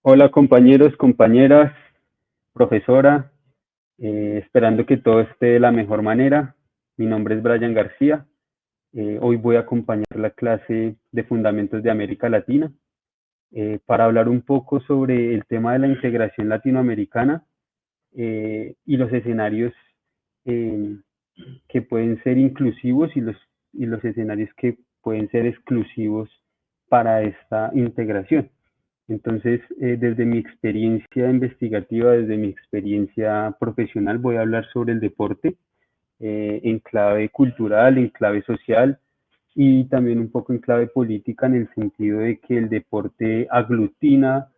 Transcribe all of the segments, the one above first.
Hola compañeros, compañeras, profesora, esperando que todo esté de la mejor manera. Mi nombre es Brian García. Hoy voy a acompañar la clase de Fundamentos de América Latina para hablar un poco sobre el tema de la integración latinoamericana y los escenarios eh, que pueden ser inclusivos y los escenarios que pueden ser exclusivos para esta integración. Entonces, desde mi experiencia investigativa, desde mi experiencia profesional, voy a hablar sobre el deporte en clave cultural, en clave social y también un poco en clave política, en el sentido de que el deporte aglutina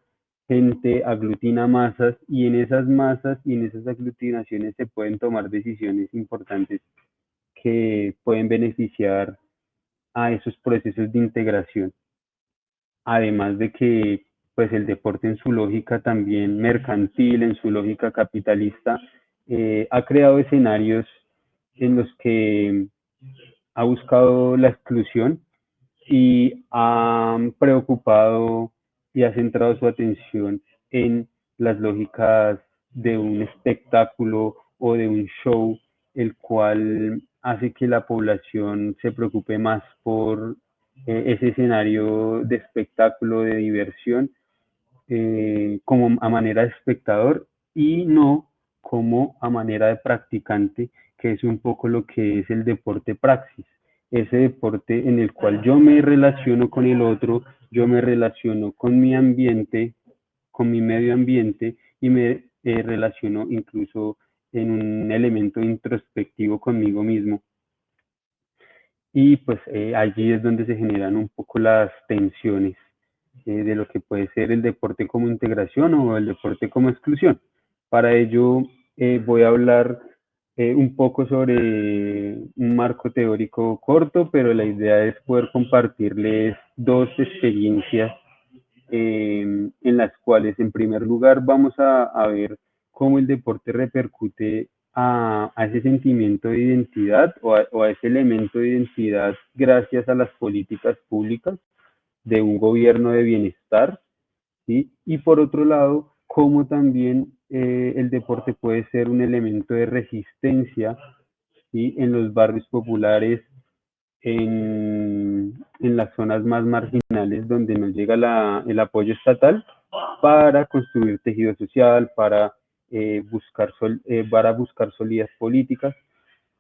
gente, aglutina masas y en esas masas y en esas aglutinaciones se pueden tomar decisiones importantes que pueden beneficiar a esos procesos de integración. Además de que pues el deporte en su lógica también mercantil, en su lógica capitalista, ha creado escenarios en los que ha buscado la exclusión y ha preocupado y ha centrado su atención en las lógicas de un espectáculo o de un show, el cual hace que la población se preocupe más por ese escenario de espectáculo, de diversión, como a manera de espectador y no como a manera de practicante, que es un poco lo que es el deporte praxis, ese deporte en el cual yo me relaciono con el otro, yo me relaciono con mi ambiente, con mi medio ambiente y me relaciono incluso en un elemento introspectivo conmigo mismo. Y pues allí es donde se generan un poco las tensiones de lo que puede ser el deporte como integración o el deporte como exclusión. Para ello voy a hablar un poco sobre un marco teórico corto, pero la idea es poder compartirles dos experiencias en las cuales en primer lugar vamos a ver cómo el deporte repercute a ese sentimiento de identidad o a ese elemento de identidad gracias a las políticas públicas de un gobierno de bienestar, ¿sí? Y por otro lado, cómo también el deporte puede ser un elemento de resistencia, ¿sí? En los barrios populares, en las zonas más marginales donde no llega el apoyo estatal para construir tejido social, para buscar salidas políticas.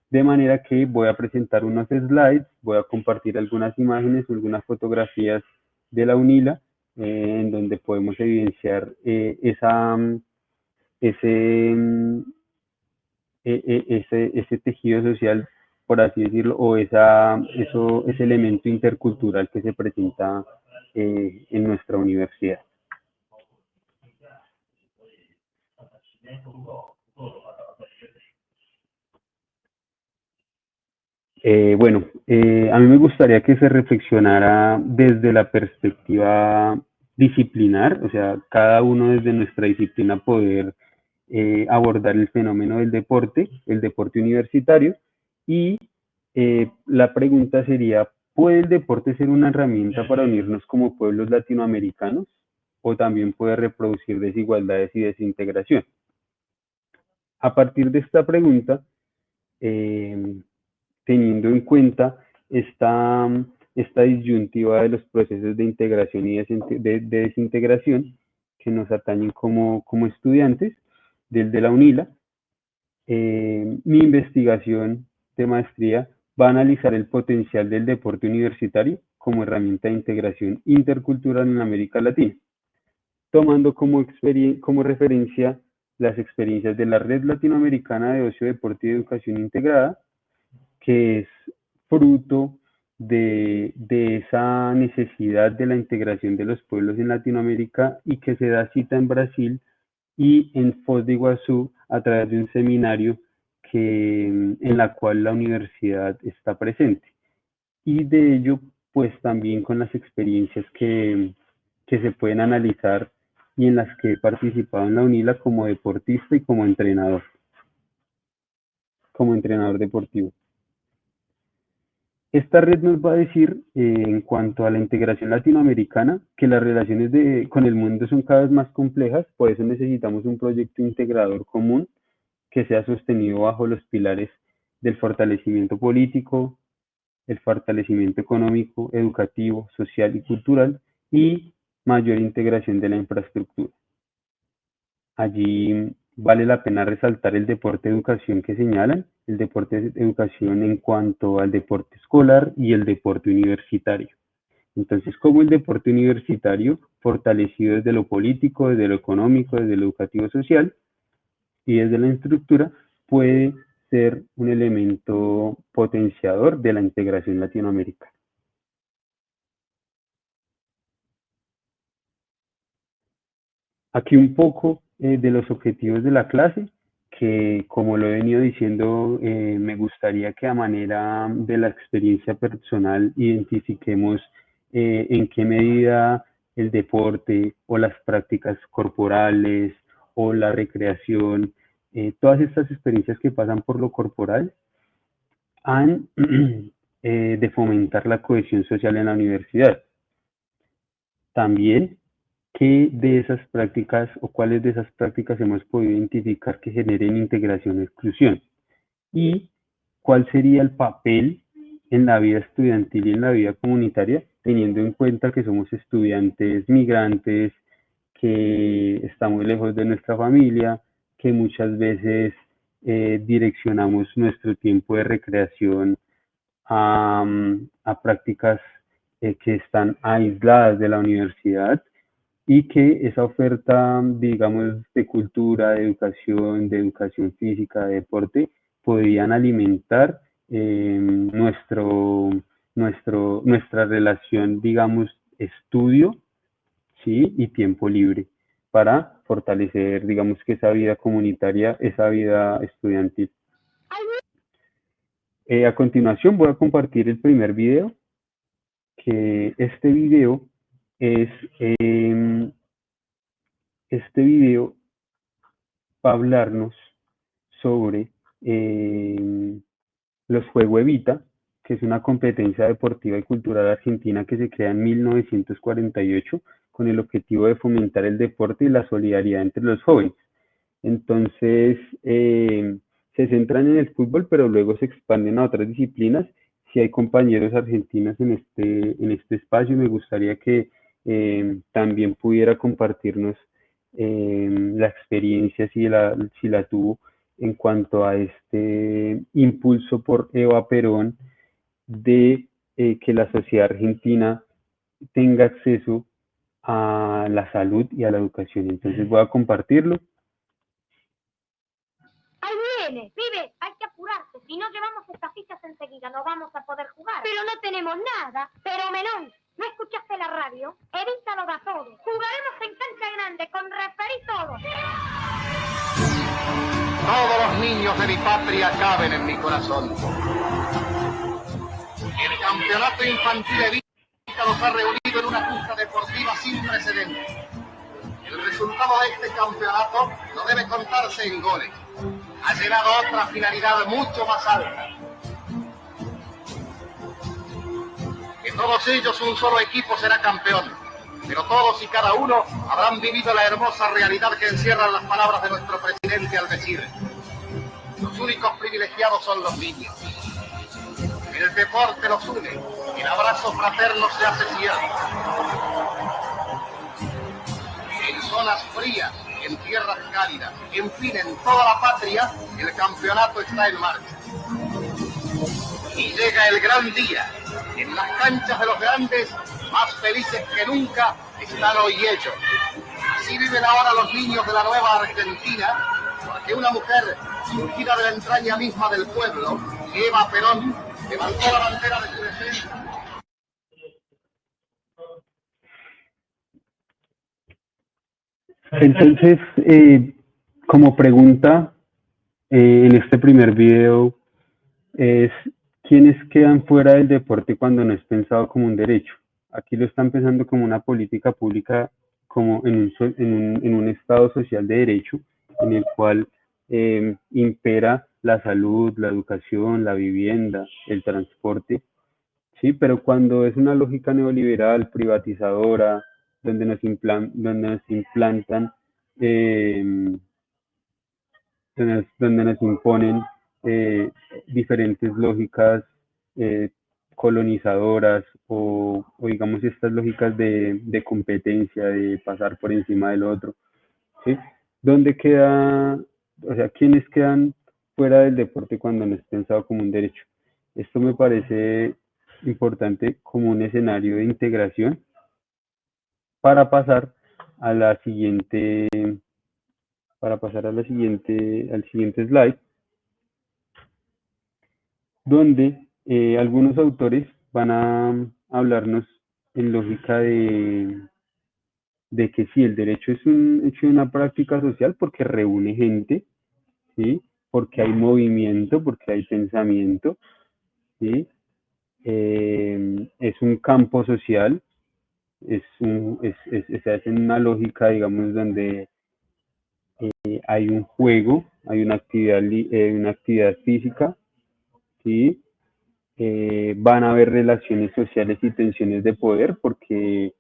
De manera que voy a presentar unos slides, voy a compartir algunas imágenes, algunas fotografías de la UNILA, en donde podemos evidenciar ese, ese tejido social, por así decirlo, o ese elemento intercultural que se presenta en nuestra universidad. A mí me gustaría que se reflexionara desde la perspectiva disciplinar, o sea, cada uno desde nuestra disciplina poder abordar el fenómeno del deporte, el deporte universitario, y la pregunta sería, ¿puede el deporte ser una herramienta para unirnos como pueblos latinoamericanos o también puede reproducir desigualdades y desintegración? A partir de esta pregunta, eh, teniendo en cuenta esta disyuntiva de los procesos de integración y de desintegración que nos atañen como estudiantes desde la UNILA, mi investigación de maestría va a analizar el potencial del deporte universitario como herramienta de integración intercultural en América Latina, tomando como referencia las experiencias de la Red Latinoamericana de Ocio, Deporte y Educación Integrada, que es fruto de esa necesidad de la integración de los pueblos en Latinoamérica y que se da cita en Brasil y en Foz de Iguazú a través de un seminario en la cual la universidad está presente. Y de ello, pues también con las experiencias que se pueden analizar y en las que he participado en la UNILA como deportista y como entrenador deportivo. Esta red nos va a decir, en cuanto a la integración latinoamericana, que las relaciones con el mundo son cada vez más complejas, por eso necesitamos un proyecto integrador común que sea sostenido bajo los pilares del fortalecimiento político, el fortalecimiento económico, educativo, social y cultural, y mayor integración de la infraestructura. Allí vale la pena resaltar el deporte educación que señalan, el deporte educación en cuanto al deporte escolar y el deporte universitario. Entonces, como el deporte universitario, fortalecido desde lo político, desde lo económico, desde lo educativo social y desde la estructura, puede ser un elemento potenciador de la integración latinoamericana. Aquí un poco de los objetivos de la clase, que como lo he venido diciendo, me gustaría que a manera de la experiencia personal identifiquemos en qué medida el deporte o las prácticas corporales o la recreación, todas estas experiencias que pasan por lo corporal, han de fomentar la cohesión social en la universidad. También qué de esas prácticas o cuáles de esas prácticas hemos podido identificar que generen integración o exclusión y cuál sería el papel en la vida estudiantil y en la vida comunitaria, teniendo en cuenta que somos estudiantes migrantes, que estamos lejos de nuestra familia, que muchas veces direccionamos nuestro tiempo de recreación a prácticas que están aisladas de la universidad y que esa oferta, digamos, de cultura, de educación física, de deporte, podrían alimentar nuestra relación, digamos, estudio, ¿sí? Y tiempo libre para fortalecer, digamos, que esa vida comunitaria, esa vida estudiantil. A continuación voy a compartir el primer video, que es, eh, este video va a hablarnos sobre los Juego Evita, que es una competencia deportiva y cultural argentina que se crea en 1948 con el objetivo de fomentar el deporte y la solidaridad entre los jóvenes. Entonces, se centran en el fútbol, pero luego se expanden a otras disciplinas. Si hay compañeros argentinos en este espacio, me gustaría que también pudiera compartirnos la experiencia, si la tuvo, en cuanto a este impulso por Eva Perón de que la sociedad argentina tenga acceso a la salud y a la educación. Entonces voy a compartirlo. Ahí viene, pibe, hay que apurarse. Si no llevamos estas fichas enseguida, no vamos a poder jugar. Pero no tenemos nada. Pero, Melón, ¿no escuchaste la radio? Evita lo da todo. Jugaremos en cancha grande, con referí todo. Todos los niños de mi patria caben en mi corazón. El campeonato infantil Evita los ha reunido en una justa deportiva sin precedentes. El resultado de este campeonato no debe contarse en goles. Ha llegado a otra finalidad mucho más alta. Que todos ellos, un solo equipo, será campeón. Pero todos y cada uno habrán vivido la hermosa realidad que encierran las palabras de nuestro presidente al decir: los únicos privilegiados son los niños. El deporte los une, el abrazo fraterno se hace cierto. En zonas frías, en tierras cálidas, en fin, en toda la patria, el campeonato está en marcha. Y llega el gran día. En las canchas de los grandes, más felices que nunca, están hoy ellos. Así viven ahora los niños de la nueva Argentina, porque una mujer, surgida de la entraña misma del pueblo, Eva Perón, levantó la bandera de su defensa. Entonces, como pregunta en este primer video es, ¿quiénes quedan fuera del deporte cuando no es pensado como un derecho? Aquí lo están pensando como una política pública, como en un estado social de derecho, en el cual impera la salud, la educación, la vivienda, el transporte, ¿sí? Pero cuando es una lógica neoliberal, privatizadora, donde nos implantan, eh, donde nos imponen eh, diferentes lógicas eh, colonizadoras o digamos estas lógicas de competencia, de pasar por encima del otro, ¿sí? ¿Dónde queda, o sea, quiénes quedan fuera del deporte cuando no es pensado como un derecho? Esto me parece importante como un escenario de integración para pasar a la siguiente, al siguiente slide, donde algunos autores van a hablarnos en lógica de que sí, el derecho es un hecho de una práctica social porque reúne gente, ¿sí? Porque hay movimiento, porque hay pensamiento, ¿sí? Es un campo social, se hace en una lógica, digamos, donde hay un juego, hay una actividad física, ¿sí? Van a haber relaciones sociales y tensiones de poder porque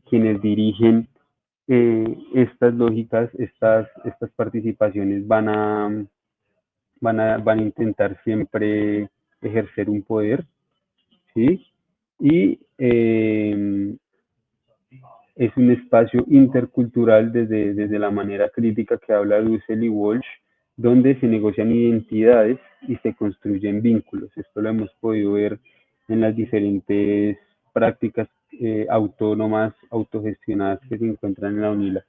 quienes dirigen estas lógicas, estas participaciones van a intentar siempre ejercer un poder, ¿sí? Y es un espacio intercultural desde la manera crítica que habla Dussel y Walsh, donde se negocian identidades y se construyen vínculos. Esto lo hemos podido ver en las diferentes prácticas autónomas, autogestionadas que se encuentran en la UNILA.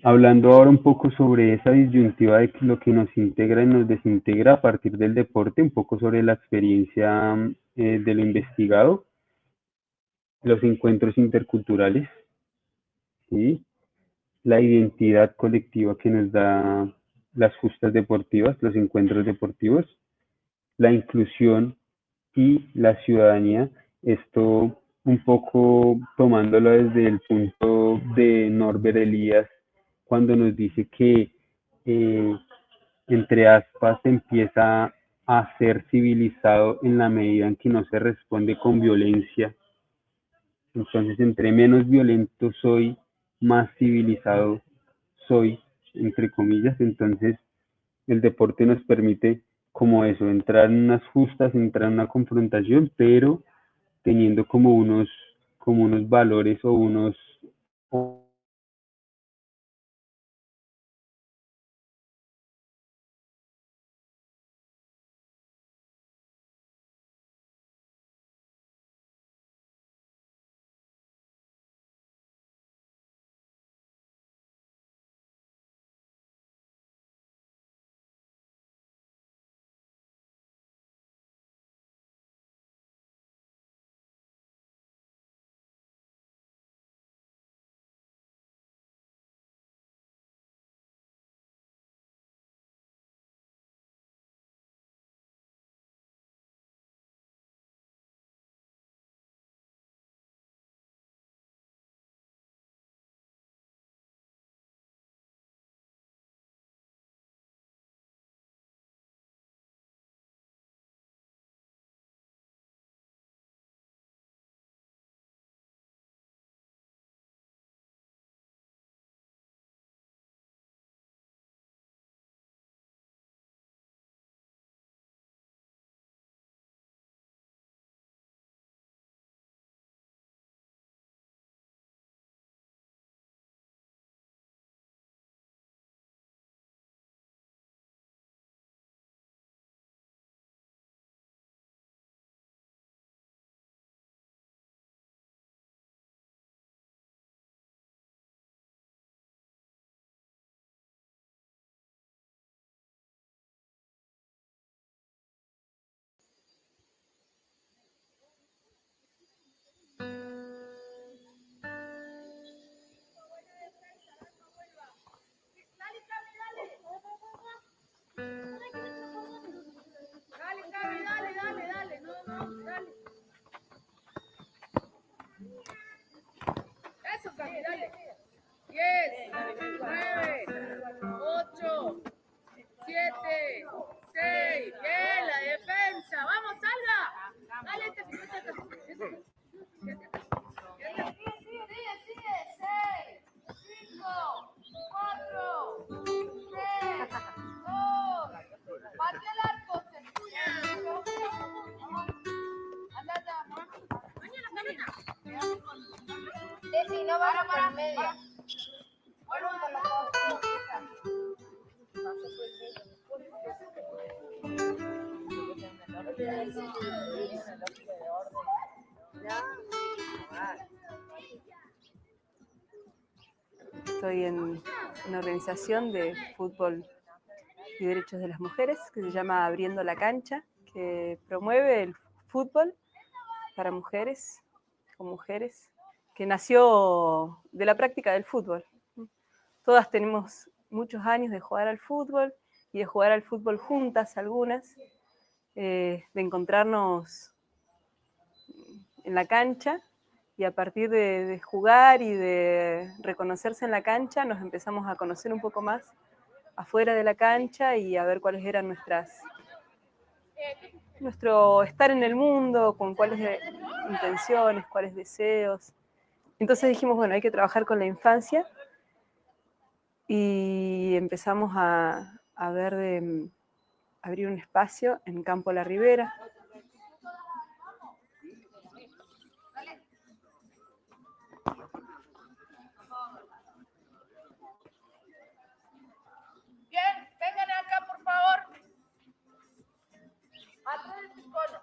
Hablando ahora un poco sobre esa disyuntiva de lo que nos integra y nos desintegra a partir del deporte, un poco sobre la experiencia de lo investigado, los encuentros interculturales, ¿sí? La identidad colectiva que nos da las justas deportivas, los encuentros deportivos, la inclusión y la ciudadanía. Esto un poco tomándolo desde el punto de Norbert Elias, cuando nos dice que eh, entre aspas empieza a ser civilizado en la medida en que no se responde con violencia. Entonces, entre menos violento soy, más civilizado soy, entre comillas. Entonces, el deporte nos permite como eso, entrar en unas justas, entrar en una confrontación, pero teniendo como unos valores o unos... Eso, Cami, dale. 10, 9, 8, 7, 6, 6. Bien, la defensa. Vamos, salga. Dale, este fíjate acá. Sigue. 6, 5, 4, 3, 2. Patea el arco. Anda. Ceci, no vamos para medio. Vuelvan con los dos. Estoy en una organización de fútbol y derechos de las mujeres que se llama Abriendo la Cancha, que promueve el fútbol para mujeres, con mujeres, que nació de la práctica del fútbol. Todas tenemos muchos años de jugar al fútbol y de jugar al fútbol juntas algunas, de encontrarnos en la cancha y a partir de jugar y de reconocerse en la cancha nos empezamos a conocer un poco más afuera de la cancha y a ver cuáles eran nuestro estar en el mundo, con cuáles intenciones, cuáles deseos. Entonces dijimos, bueno, hay que trabajar con la infancia y empezamos a ver de abrir un espacio en Campo La Ribera. Bien, vengan acá, por favor. Atrás del cono.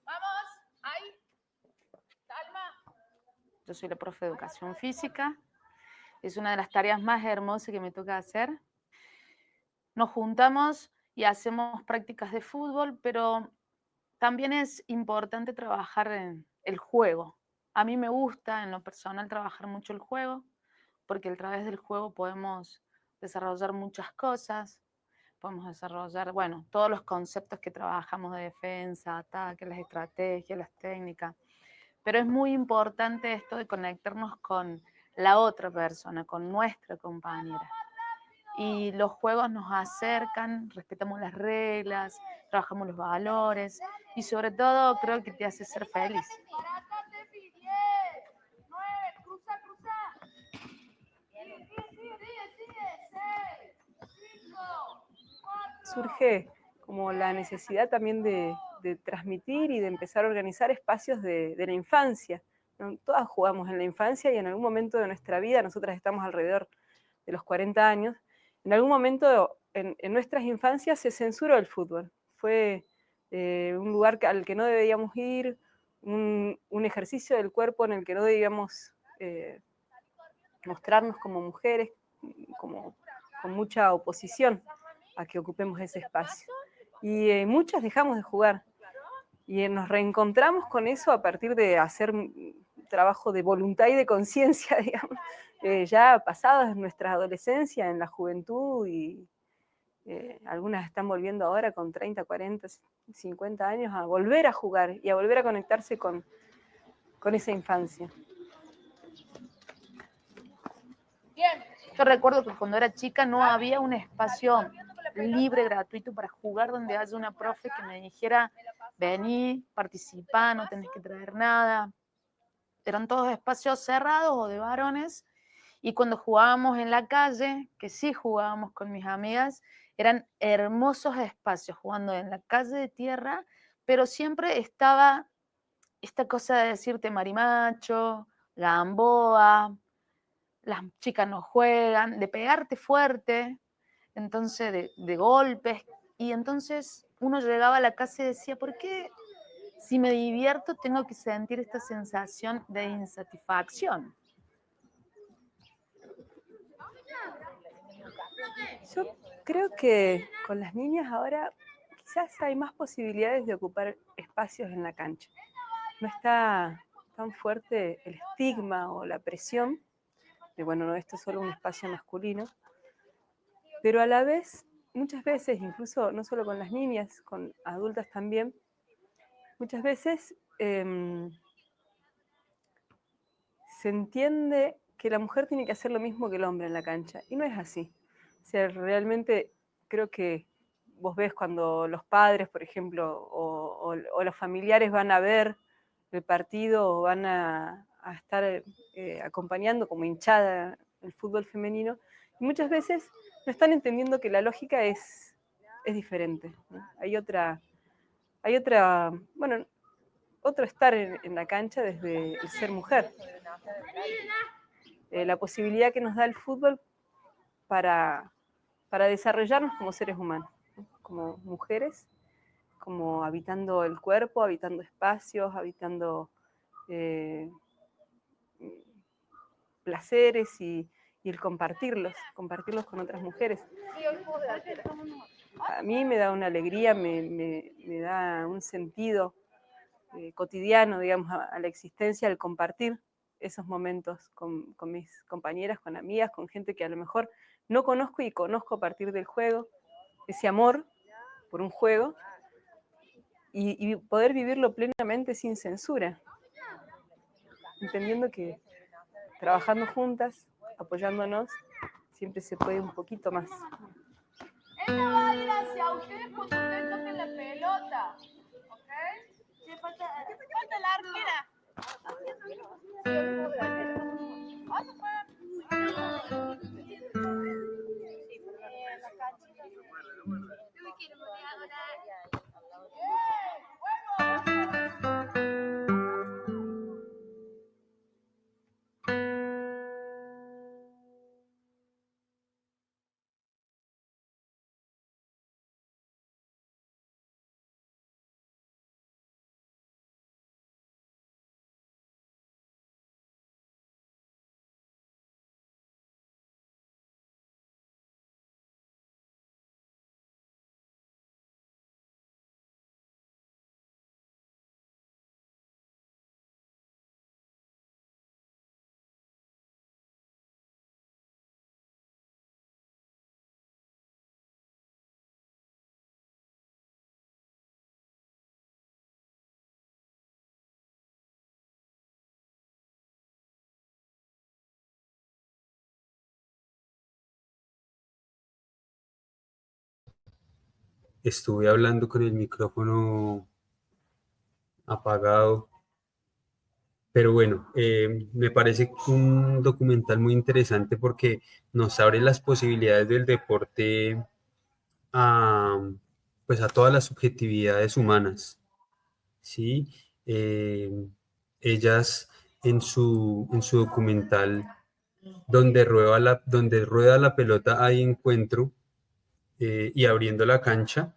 Vamos, ahí. Salma. Yo soy la profe de educación física. Es una de las tareas más hermosas que me toca hacer. Nos juntamos y hacemos prácticas de fútbol, pero también es importante trabajar en el juego. A mí me gusta, en lo personal, trabajar mucho el juego, porque a través del juego podemos desarrollar muchas cosas, podemos desarrollar, bueno, todos los conceptos que trabajamos de defensa, ataque, las estrategias, las técnicas, pero es muy importante esto de conectarnos con la otra persona, con nuestra compañera. Y los juegos nos acercan, respetamos las reglas, trabajamos los valores y sobre todo creo que te hace ser feliz. Parátate, 10, 9, cruza. Sigue. 6, 5, 4. Surge como la necesidad también de transmitir y de empezar a organizar espacios de la infancia. ¿No? Todas jugamos en la infancia y en algún momento de nuestra vida, nosotras estamos alrededor de los 40 años, en algún momento en nuestras infancias se censuró el fútbol. Fue un lugar al que no debíamos ir, un ejercicio del cuerpo en el que no debíamos mostrarnos como mujeres, con mucha oposición a que ocupemos ese espacio. Y muchas dejamos de jugar. Y nos reencontramos con eso a partir de hacer trabajo de voluntad y de conciencia, digamos, ya pasadas en nuestra adolescencia, en la juventud, y algunas están volviendo ahora con 30, 40, 50 años a volver a jugar y a volver a conectarse con esa infancia. Bien. Yo recuerdo que cuando era chica no había un espacio libre, gratuito para jugar donde haya una profe que me dijera, vení, participá, no tenés que traer nada. Eran todos espacios cerrados o de varones. Y cuando jugábamos en la calle, que sí jugábamos con mis amigas, eran hermosos espacios, jugando en la calle de tierra, pero siempre estaba esta cosa de decirte marimacho, gamboa, las chicas no juegan, de pegarte fuerte, entonces de golpes. Y entonces uno llegaba a la casa y decía, ¿por qué si me divierto tengo que sentir esta sensación de insatisfacción? Yo creo que con las niñas ahora quizás hay más posibilidades de ocupar espacios en la cancha. No está tan fuerte el estigma o la presión de, bueno, no, esto es solo un espacio masculino, pero a la vez, muchas veces, incluso no solo con las niñas, con adultas también, muchas veces se entiende que la mujer tiene que hacer lo mismo que el hombre en la cancha, y no es así. O sea, realmente creo que vos ves cuando los padres, por ejemplo, o los familiares van a ver el partido o van a estar acompañando como hinchada el fútbol femenino, y muchas veces no están entendiendo que la lógica es diferente, ¿no? Hay otra, bueno, otro estar en la cancha desde el ser mujer. La posibilidad que nos da el fútbol para desarrollarnos como seres humanos, ¿no? Como mujeres, como habitando el cuerpo, habitando espacios, habitando placeres y el compartirlos con otras mujeres. A mí me da una alegría, me da un sentido cotidiano, digamos, a la existencia, el compartir esos momentos con mis compañeras, con amigas, con gente que a lo mejor no conozco y conozco a partir del juego, ese amor por un juego, y poder vivirlo plenamente sin censura, entendiendo que trabajando juntas, apoyándonos, siempre se puede un poquito más. Ella va a ir hacia ustedes cuando ustedes toquen la pelota. ¿Ok? ¿Qué falta la arquera? Estuve hablando con el micrófono apagado, pero bueno, me parece un documental muy interesante porque nos abre las posibilidades del deporte a, pues a todas las subjetividades humanas, ¿sí? Ellas en su documental donde rueda la pelota hay encuentro, y abriendo la cancha,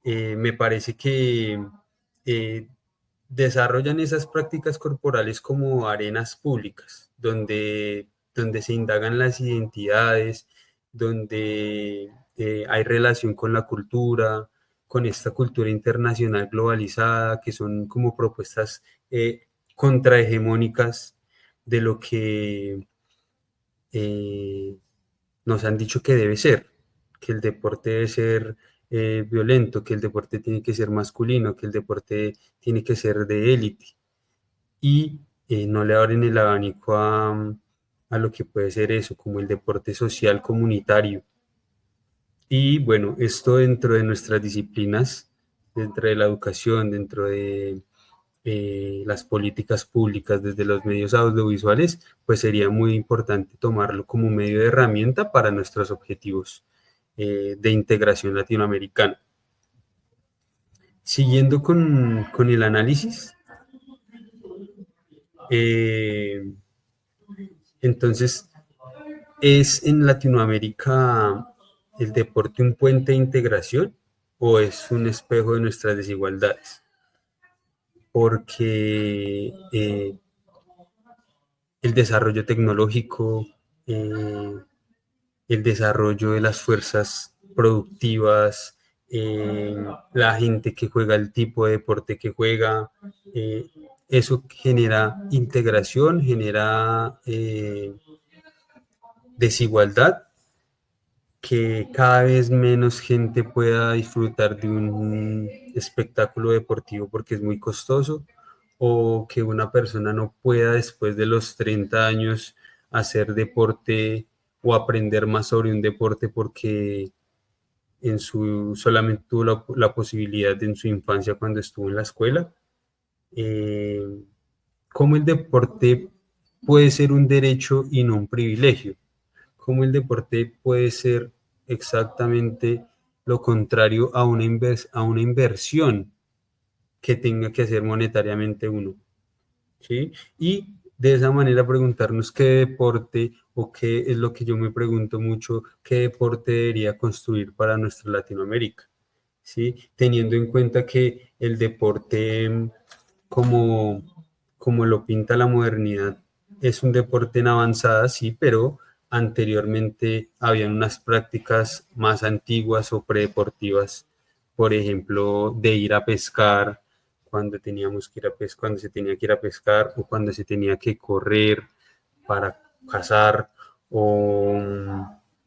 me parece que eh, desarrollan esas prácticas corporales como arenas públicas, donde se indagan las identidades, donde hay relación con la cultura, con esta cultura internacional globalizada, que son como propuestas contrahegemónicas de lo que nos han dicho que debe ser, que el deporte debe ser violento, que el deporte tiene que ser masculino, que el deporte tiene que ser de élite, y no le abren el abanico a lo que puede ser eso, como el deporte social comunitario. Y bueno, esto dentro de nuestras disciplinas, dentro de la educación, dentro de las políticas públicas desde los medios audiovisuales, pues sería muy importante tomarlo como un medio de herramienta para nuestros objetivos de integración latinoamericana. Siguiendo con el análisis, entonces, ¿es en Latinoamérica el deporte un puente de integración o es un espejo de nuestras desigualdades? Porque el desarrollo tecnológico, el desarrollo de las fuerzas productivas, la gente que juega el tipo de deporte que juega, eso genera integración, genera desigualdad, que cada vez menos gente pueda disfrutar de un espectáculo deportivo porque es muy costoso, o que una persona no pueda después de los 30 años hacer deporte o aprender más sobre un deporte porque solamente tuvo la posibilidad en su infancia cuando estuvo en la escuela. Cómo el deporte puede ser un derecho y no un privilegio, cómo el deporte puede ser exactamente lo contrario a a una inversión que tenga que hacer monetariamente uno, ¿sí? Y de esa manera preguntarnos qué deporte, o qué es lo que yo me pregunto mucho, qué deporte debería construir para nuestra Latinoamérica, ¿sí? Teniendo en cuenta que el deporte, como, como lo pinta la modernidad, es un deporte en avanzada, sí, pero anteriormente habían unas prácticas más antiguas o predeportivas, por ejemplo, de ir a pescar, cuando teníamos que ir a pescar, cuando se tenía que ir a pescar, o cuando se tenía que correr para cazar, o,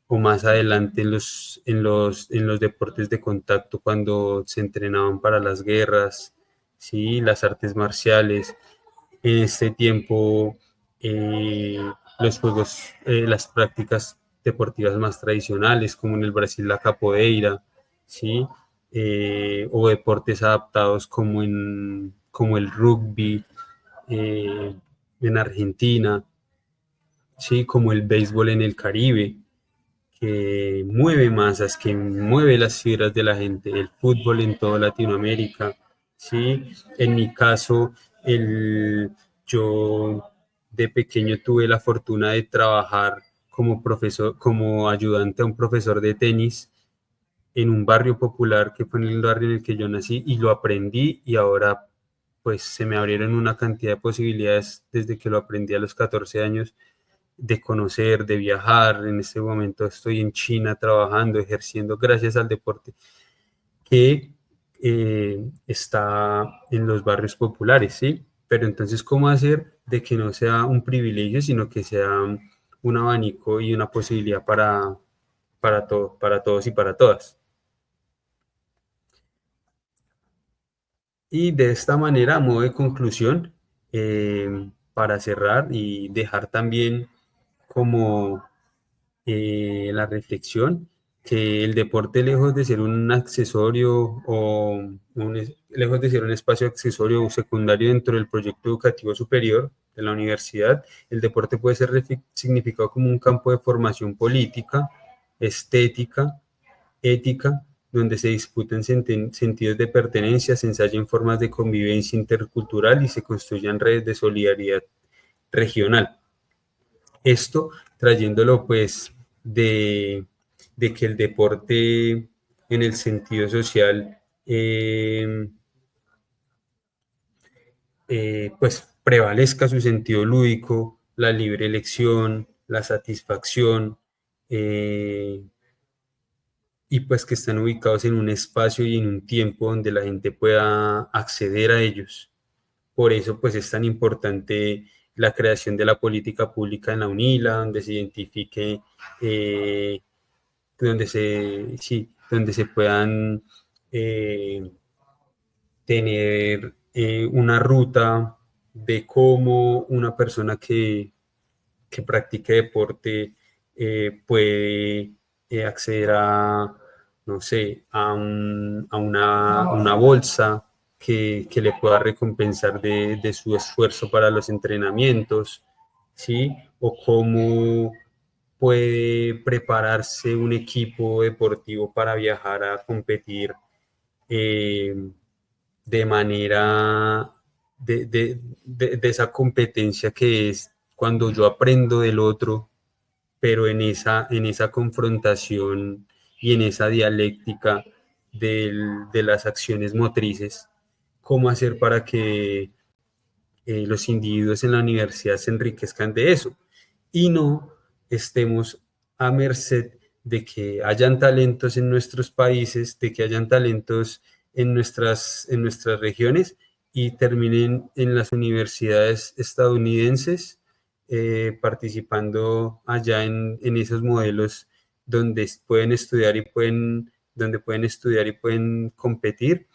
o más adelante en los deportes de contacto, cuando se entrenaban para las guerras, ¿sí? Las artes marciales. En este tiempo, eh, los juegos, las prácticas deportivas más tradicionales, como en el Brasil la capoeira, ¿sí? O deportes adaptados como el rugby, en Argentina, ¿sí? Como el béisbol en el Caribe, que mueve masas, que mueve las fibras de la gente, el fútbol en toda Latinoamérica, ¿sí? En mi caso, yo de pequeño tuve la fortuna de trabajar como profesor, como ayudante a un profesor de tenis en un barrio popular que fue en el barrio en el que yo nací, y lo aprendí, y ahora pues se me abrieron una cantidad de posibilidades desde que lo aprendí a los 14 años, de conocer, de viajar. En este momento estoy en China trabajando, ejerciendo gracias al deporte que está en los barrios populares, ¿sí? Pero entonces, ¿cómo hacer de que no sea un privilegio, sino que sea un abanico y una posibilidad para todos y para todas? Y de esta manera, a modo de conclusión, para cerrar y dejar también como la reflexión, que el deporte, lejos de ser un accesorio lejos de ser un espacio accesorio o secundario dentro del proyecto educativo superior de la universidad, el deporte puede ser significado como un campo de formación política, estética, ética, donde se disputan sentidos de pertenencia, se ensayen formas de convivencia intercultural y se construyan redes de solidaridad regional. Esto trayéndolo pues de que el deporte en el sentido social, pues prevalezca su sentido lúdico, la libre elección, la satisfacción, y pues que están ubicados en un espacio y en un tiempo donde la gente pueda acceder a ellos. Por eso pues es tan importante la creación de la política pública en la UNILA, donde se identifique, donde se puedan tener una ruta de cómo una persona que practique deporte puede acceder a, no sé, una bolsa que le pueda recompensar de su esfuerzo para los entrenamientos, ¿sí? O cómo puede prepararse un equipo deportivo para viajar a competir eh, de manera de esa competencia que es cuando yo aprendo del otro, pero en esa confrontación y en esa dialéctica de las acciones motrices, cómo hacer para que los individuos en la universidad se enriquezcan de eso y no estemos a merced de que hayan talentos en nuestros países, de que hayan talentos en nuestras regiones y terminen en las universidades estadounidenses, participando allá en esos modelos donde pueden estudiar y pueden competir,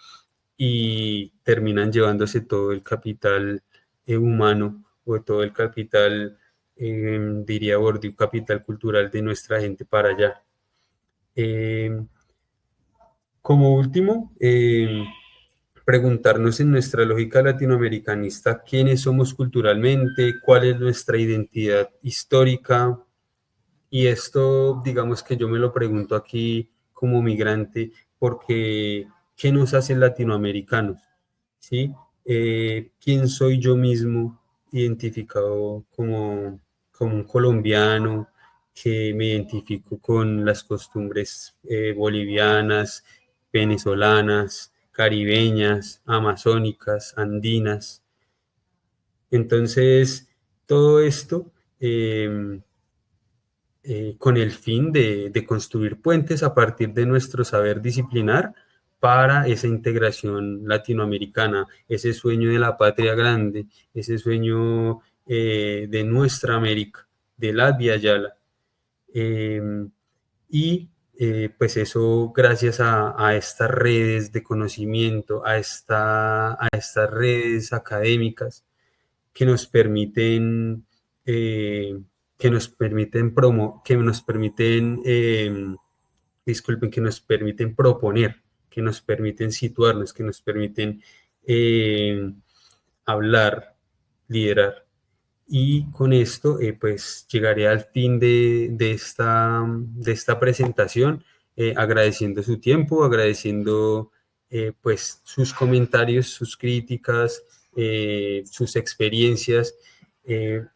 y terminan llevándose todo el capital humano, o todo el capital, diría Bourdieu, capital cultural de nuestra gente para allá. Como último, preguntarnos en nuestra lógica latinoamericanista quiénes somos culturalmente, cuál es nuestra identidad histórica. Y esto, digamos que yo me lo pregunto aquí como migrante, porque ¿qué nos hace latinoamericanos? ¿Sí? ¿Quién soy yo mismo identificado como un colombiano, que me identifico con las costumbres bolivianas, venezolanas, caribeñas, amazónicas, andinas? Entonces, todo esto con el fin de construir puentes a partir de nuestro saber disciplinar para esa integración latinoamericana, ese sueño de la patria grande, ese sueño de nuestra América, de la Via Yala. Pues eso gracias a estas redes de conocimiento, a estas redes académicas que nos permiten, disculpen, que nos permiten proponer, que nos permiten situarnos, que nos permiten hablar, liderar. Y con esto, pues llegaré al fin de esta presentación, agradeciendo su tiempo, agradeciendo pues sus comentarios, sus críticas, sus experiencias.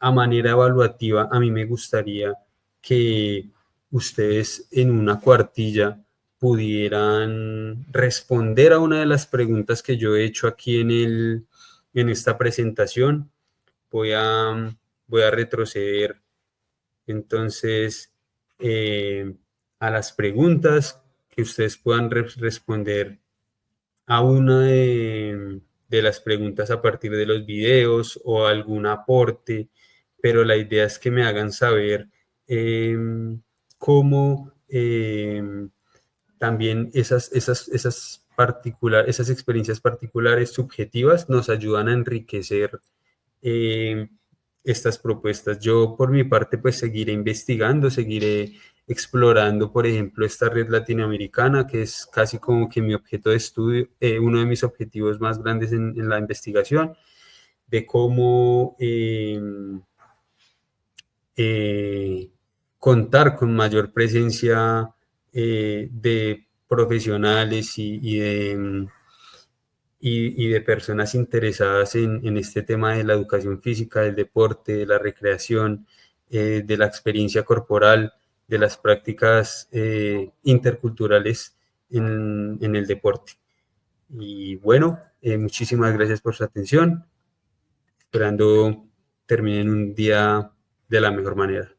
A manera evaluativa, a mí me gustaría que ustedes en una cuartilla pudieran responder a una de las preguntas que yo he hecho aquí en esta presentación. Voy a retroceder entonces a las preguntas, que ustedes puedan responder a una de las preguntas a partir de los videos o algún aporte, pero la idea es que me hagan saber cómo también esas experiencias particulares subjetivas nos ayudan a enriquecer estas propuestas. Yo por mi parte pues seguiré investigando, seguiré explorando, por ejemplo, esta red latinoamericana, que es casi como que mi objeto de estudio, uno de mis objetivos más grandes en la investigación, de cómo contar con mayor presencia de profesionales y de personas interesadas en este tema de la educación física, del deporte, de la recreación, de la experiencia corporal, de las prácticas interculturales en el deporte. Y bueno, muchísimas gracias por su atención, esperando terminen un día de la mejor manera.